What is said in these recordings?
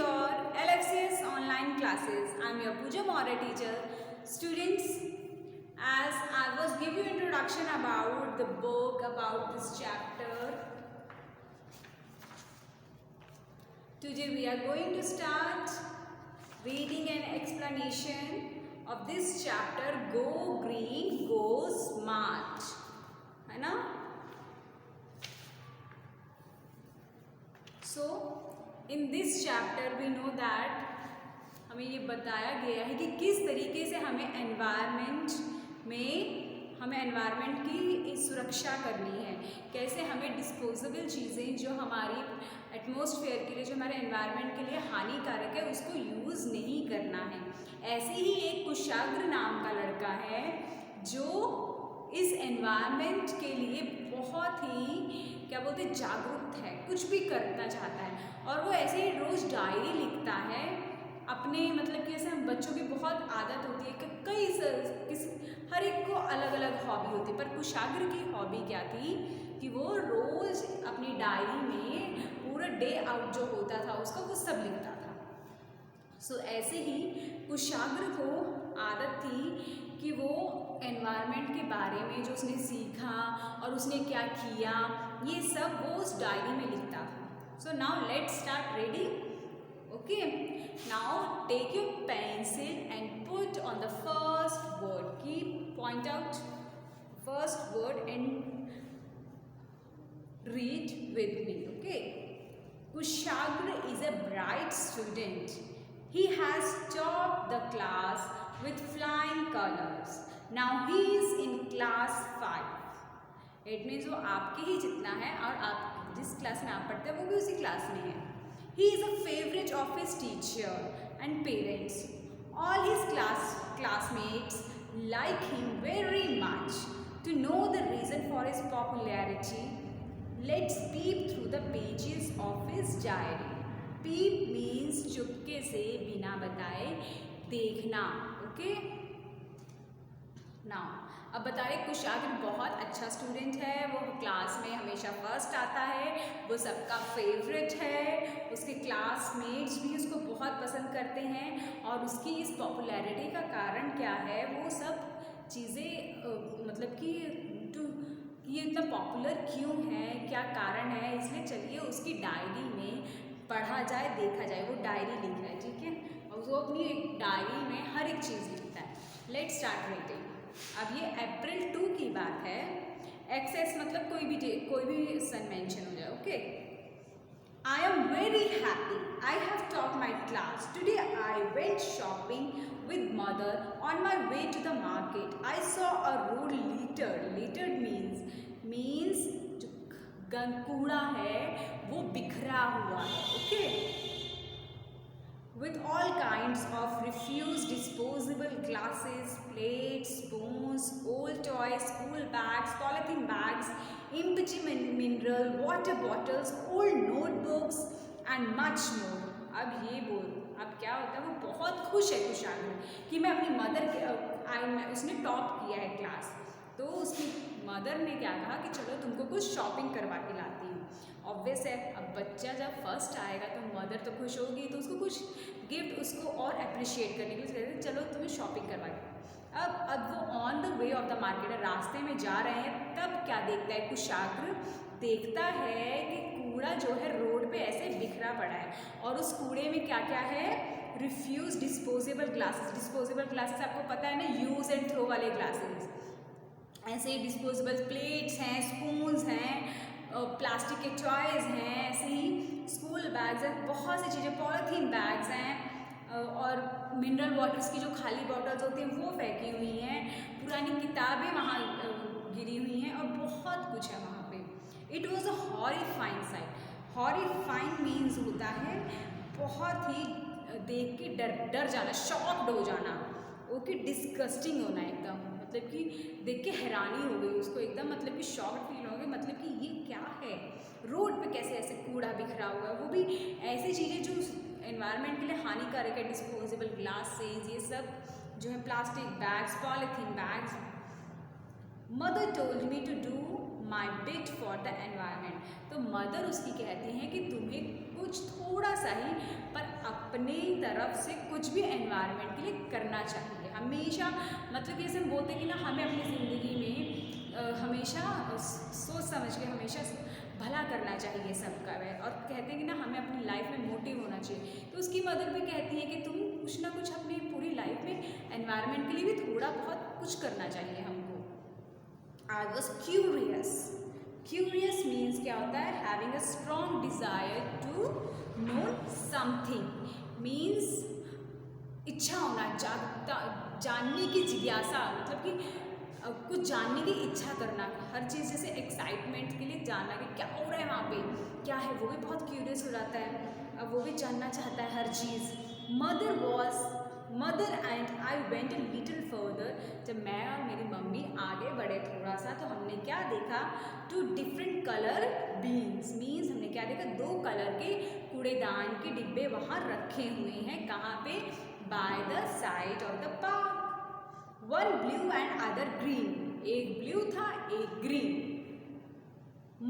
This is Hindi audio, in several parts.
your LFCS online classes. I'm your Pooja Maurya teacher. Students, as I was giving you introduction about the book, about this chapter, today we are going to start reading and explanation of this chapter, Go Green, Go Smart. है ना? So in this chapter we know that हमें ये बताया गया है कि किस तरीके से हमें एनवायरनमेंट की सुरक्षा करनी है, कैसे हमें डिस्पोजेबल चीज़ें जो हमारी एटमॉस्फेयर के लिए, जो हमारे एनवायरनमेंट के लिए हानिकारक है, उसको यूज़ नहीं करना है। ऐसे ही एक कुशाग्र नाम का लड़का है जो इस एनवायरनमेंट के लिए बहुत ही क्या बोलते हैं जागरूक है, कुछ भी करना चाहता है और वो ऐसे ही रोज़ डायरी लिखता है अपने, मतलब कि ऐसे हम बच्चों की बहुत आदत होती है कि हर एक को अलग अलग हॉबी होती है, पर कुशाग्र की हॉबी क्या थी कि वो रोज़ अपनी डायरी में पूरा डे आउट जो होता था उसका वो सब लिखता था। सो ऐसे ही कुशाग्र को आदत थी कि वो एनवायरनमेंट के बारे में जो उसने सीखा और उसने क्या किया ये सब वो उस डायरी में लिखता था। So now let's start reading. Okay, now take your pencil and put on the first word. Keep point out first word and read with me. Okay. Kushagra is a bright student. He has topped the class with flying colors. Now he is in class 5. It means वो आपके ही जितना है और आप जिस क्लास में आप पढ़ते हैं वो भी उसी क्लास में है। He is a favorite of his teacher and parents. All his classmates like him very much. To know the reason for his popularity, let's peep through the pages of his diary. Peep means चुपके से बिना बताए देखना. Okay? Now, अब बताइए कुशाग्र बहुत अच्छा स्टूडेंट है, वो क्लास में हमेशा फर्स्ट आता है, वो सबका फेवरेट है, उसके क्लासमेट्स भी उसको बहुत पसंद करते हैं और उसकी इस पॉपुलैरिटी का कारण क्या है, वो सब चीज़ें मतलब कि ये इतना पॉपुलर क्यों है, क्या कारण है, इसलिए चलिए उसकी डायरी में पढ़ा जाए, देखा जाए। वो डायरी लिख रहा है, ठीक है, और वो अपनी एक डायरी में हर एक चीज़ लिखता है। Let's start reading. अब ये अप्रैल 2 की बात है। एक्सेस मतलब कोई भी सन मेंशन हो जाए। Okay. I am very happy, I have top my class today. I went shopping with mother on my way to the market. I saw a road littered means जो कूड़ा है वो बिखरा हुआ है। Okay. With all kinds of refuse disposable glasses, plates, spoons, old toys, school bags, polythene bags, empty mineral water bottles, old notebooks and much more. अब क्या होता है, वो बहुत खुश है कुशाग्र कि मैं अपनी मदर के उसने टॉप किया है क्लास, तो उसकी मदर ने क्या कहा कि चलो तुमको कुछ शॉपिंग करवा के लाती हूँ। ऑब्वियस है, अब बच्चा जब फर्स्ट आएगा तो मदर तो खुश होगी, तो उसको कुछ गिफ्ट उसको और अप्रिशिएट करने के लिए कहते हैं चलो तुम्हें शॉपिंग करवा के। अब वो on the way of the market, रास्ते में जा रहे हैं, तब क्या देखता है कुशाग्र, देखता है कि कूड़ा जो है रोड पे ऐसे बिखरा पड़ा है और उस कूड़े में क्या क्या है, रिफ्यूज डिस्पोजेबल ग्लासेस आपको पता है ना, यूज़ एंड थ्रो वाले ग्लासेस, ऐसे डिस्पोजेबल प्लेट्स हैं, स्पून्स हैं, प्लास्टिक के टॉयज़ हैं, ऐसे ही स्कूल बैग्स हैं, बहुत सी चीज़ें, पॉलीथीन बैग्स हैं और मिनरल वाटर्स की जो खाली बॉटल्स होती हैं वो फेंकी हुई हैं, पुरानी किताबें वहाँ गिरी हुई हैं और बहुत कुछ है वहाँ पे। It was a horrifying site. Horrifying means होता है बहुत ही देख के डर जाना, शॉक्ड हो जाना। ओके, डिस्गस्टिंग होना एकदम, मतलब कि देख के हैरानी हो गई उसको एकदम, मतलब कि शॉक्ड फील हो गई, मतलब कि ये क्या है, रोड पे कैसे ऐसे कूड़ा बिखरा हुआ है, वो भी ऐसी चीज़ें जो एनवायरनमेंट के लिए हानिकारक है, डिस्पोजेबल ग्लासेस, ये सब जो है, plastic bags, polythene bags. Mother told me to do my bit for the environment. तो मदर उसकी कहती हैं कि तुम्हें कुछ थोड़ा सा ही पर अपने तरफ से कुछ भी एनवायरनमेंट के लिए करना चाहिए हमेशा। मतलब कि जैसे हम बोलते हैं कि ना हमें अपनी ज़िंदगी में हमेशा सोच समझ के हमेशा भला करना चाहिए सबका है, और कहते हैं कि ना हमें अपनी लाइफ में मोटिव होना चाहिए। तो उसकी मदर भी कहती है कि तुम कुछ ना कुछ अपनी पूरी लाइफ में एनवायरनमेंट के लिए भी थोड़ा बहुत कुछ करना चाहिए हमको। I was curious. Curious means क्या होता है? Having a strong desire to know something, means इच्छा होना, जानने की जिज्ञासा, मतलब कि कुछ जानने की इच्छा करना, हर चीज़ जैसे एक्साइटमेंट के लिए जानना कि क्या हो रहा है वहाँ पे, क्या है, वो भी बहुत क्यूरियस हो जाता है, अब वो भी जानना चाहता है हर चीज़। Mother and I went a little further. जब मैं और मेरी मम्मी आगे बढ़े थोड़ा सा तो हमने क्या देखा? 2 डिफरेंट कलर बीन्स, मीन्स हमने क्या देखा? 2 कलर के कूड़ेदान के डिब्बे वहाँ रखे हुए हैं। कहाँ पे? By the side of the park. One blue and other green, एक ब्लू था एक green.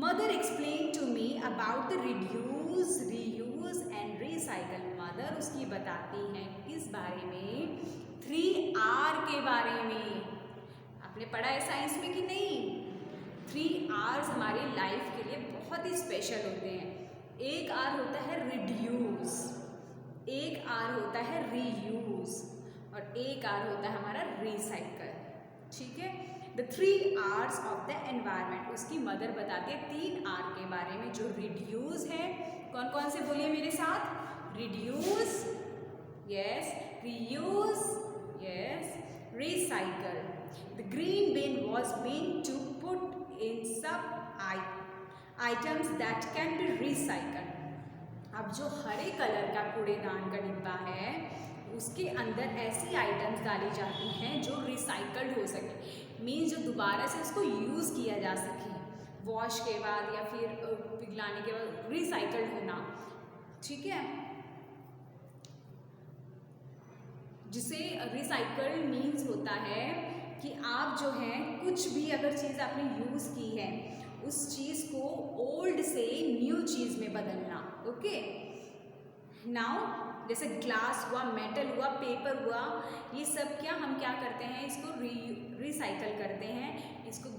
Mother explain to me about the reduce, reuse and recycle. Mother उसकी बताती हैं किस बारे में? 3R के बारे में। आपने पढ़ा है साइंस में कि नहीं? 3R's हमारी लाइफ के लिए बहुत ही स्पेशल होते हैं। एक R होता है रिड्यूस, एक R होता है रीयूज, और एक R होता है हमारा रिसाइकल। ठीक है, the 3R's of the environment. उसकी मदर बताती है 3R के बारे में। जो रिड्यूस है, कौन कौन से बोलिए मेरे साथ? Reduce, yes, reuse, yes, recycle. The green bin was meant to put in सब items that can be recycled. अब जो हरे कलर का कूड़ेदान का डिब्बा है उसके अंदर ऐसी आइटम्स डाली जाती हैं जो रिसाइकल्ड हो सके, मीन्स जो दोबारा से उसको यूज़ किया जा सके, वॉश के बाद या फिर पिघलाने के बाद रिसाइकल्ड होना। ठीक है, जिसे रिसाइकल्ड मीन्स होता है कि आप जो है कुछ भी अगर चीज़ आपने यूज़ की है उस चीज़ को ओल्ड से न्यू चीज़ में बदलना। ओके, नाउ जैसे ग्लास हुआ, मेटल हुआ, पेपर हुआ, ये सब क्या हम क्या करते हैं? इसको रिसाइकल करते हैं, इसको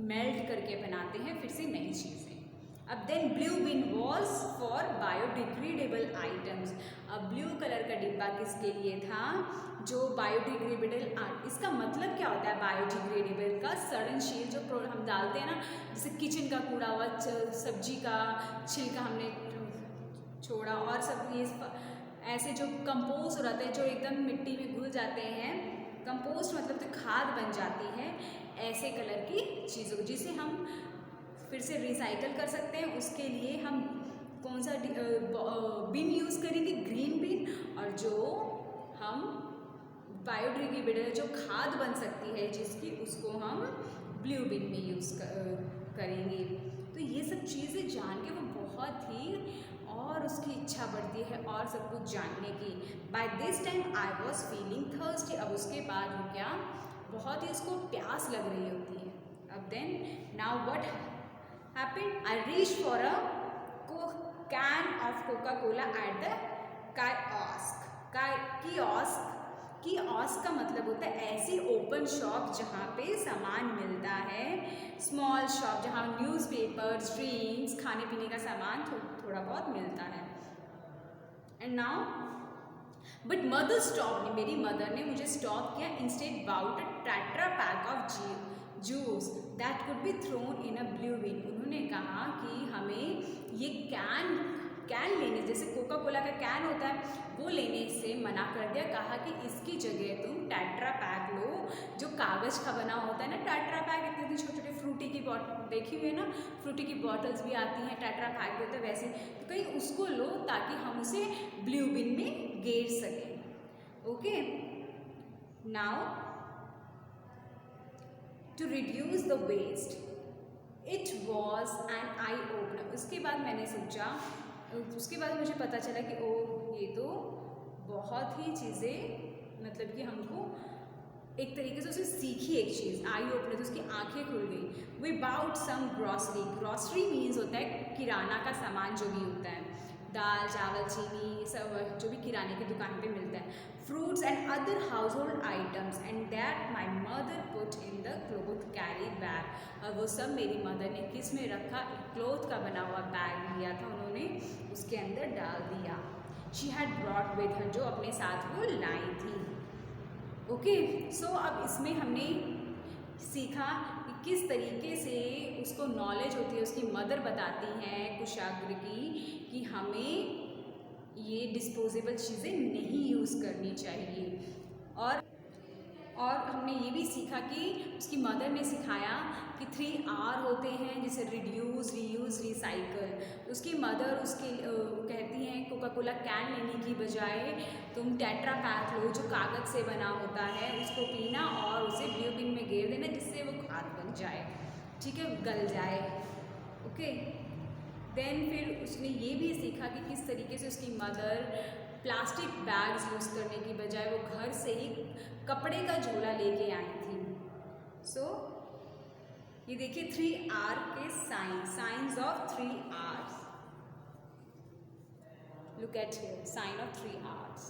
मेल्ट करके बनाते हैं फिर से नई चीज़ें। अब then blue bin was for biodegradable items. अब ब्लू कलर का डिब्बा किसके लिए था? जो बायोडिग्रेडेबल इसका मतलब क्या होता है? बायोडिग्रेडेबल का सड़नशील जो हम डालते हैं ना, जैसे किचन का कूड़ा हुआ, सब्जी का छिलका हमने छोड़ा, और सब ये ऐसे जो कंपोस्ट हो जाते हैं जो एकदम मिट्टी में घुल जाते हैं, कंपोस्ट मतलब तो खाद बन जाती है, ऐसे कलर की चीज़ों को जिसे हम फिर से रिसाइकल कर सकते हैं। उसके लिए हम कौन सा बिन यूज़ करेंगे? ग्रीन बिन। और जो हम बायोडिग्रेडेबल जो खाद बन सकती है जिसकी, उसको हम ब्लू बिन में यूज़ करेंगे। तो ये सब चीज़ें जान के वो बहुत ही और उसकी इच्छा बढ़ती है और सब कुछ जानने की। By this time I was feeling thirsty. अब उसके बाद वो क्या, बहुत ही उसको प्यास लग रही होती है। अब then now what happened? I reach for a can of coca cola at the kiosk. Kiosk का मतलब होता है ऐसी ओपन शॉप जहाँ पे सामान मिलता है, स्मॉल शॉप जहाँ न्यूज़पेपर्स, ड्रिंक्स, खाने पीने का सामान थोड़ा बहुत मिलता है। And now but mother stop me. मेरी मदर ने मुझे स्टॉप किया। Instead about a tetra pack of juice that could be thrown in a blue bin. उन्होंने कहा कि हमें ये कैन लेने, जैसे कोका कोला का कैन होता है वो लेने से मना कर दिया। कहा कि इसकी जगह तुम टेट्रा पैक लो, जो कागज़ का बना होता है ना। टेट्रा पैक इतने छोटे छोटे फ्रूटी की बॉटल देखी हुई है ना, फ्रूटी की बॉटल्स भी आती हैं, टेट्रा पैक भी होता है वैसे, तो कहीं उसको लो ताकि हम उसे ब्लू बिन में गेर सकें। Okay, now to reduce the waste, it was an eye opener. उसके बाद मैंने सोचा, उसके बाद मुझे पता चला कि ओह ये तो बहुत ही चीज़ें मतलब कि हमको एक तरीके से उसने सीखी एक चीज़, आई ओपनर, तो उसकी आंखें खुल गई। We bought some grocery, grocery means होता है किराना का सामान जो भी होता है, दाल चावल चीनी सब जो भी किराने की दुकान पे मिलता है, fruits and other house hold items, and that my mother put in the cloth carry bag, और वो सब मेरी मदर ने किस में रखा, क्लोथ का बना हुआ बैग लिया था उन्होंने, उसके अंदर डाल दिया। She had brought with her, जो अपने साथ वो लाई थी। ओके सो अब इसमें हमने सीखा कि किस तरीके से उसको नॉलेज होती है, उसकी मदर बताती हैं कुशाग्र की कि हमें ये डिस्पोजेबल चीज़ें नहीं यूज़ करनी चाहिए। और हमने ये भी सीखा कि उसकी मदर ने सिखाया कि 3R होते हैं, जैसे रिड्यूस, रीयूज़, रिसाइकल। उसकी मदर उसके कहती हैं कोका कोला कैन लेने की बजाय तुम टेट्रा पैक लो जो कागज़ से बना होता है, उसको पीना और उसे ब्लू बिन में गिर देना जिससे वो खाद बन जाए, ठीक है, गल जाए। ओके देन फिर उसने ये भी सीखा कि किस तरीके से उसकी मदर प्लास्टिक बैग्स यूज़ करने की बजाय वो घर से ही कपड़े का झोला लेके आई थी। सो ये देखिए 3R के science of 3Rs, look at here, sign of 3Rs।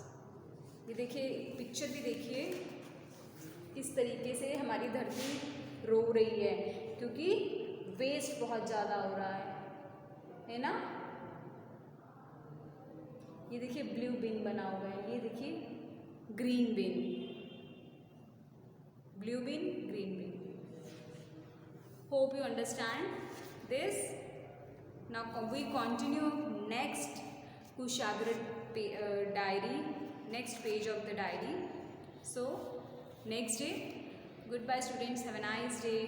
ये देखिए पिक्चर भी देखिए किस तरीके से हमारी धरती रो रही है क्योंकि वेस्ट बहुत ज़्यादा हो रहा है ना। ये देखिए ब्लू बिन बना हुआ है, ये देखिए green bin, blue bin, green bin. Hope you understand this. Now we continue next Kushagra diary, next page of the diary. So next day, goodbye students, have a nice day.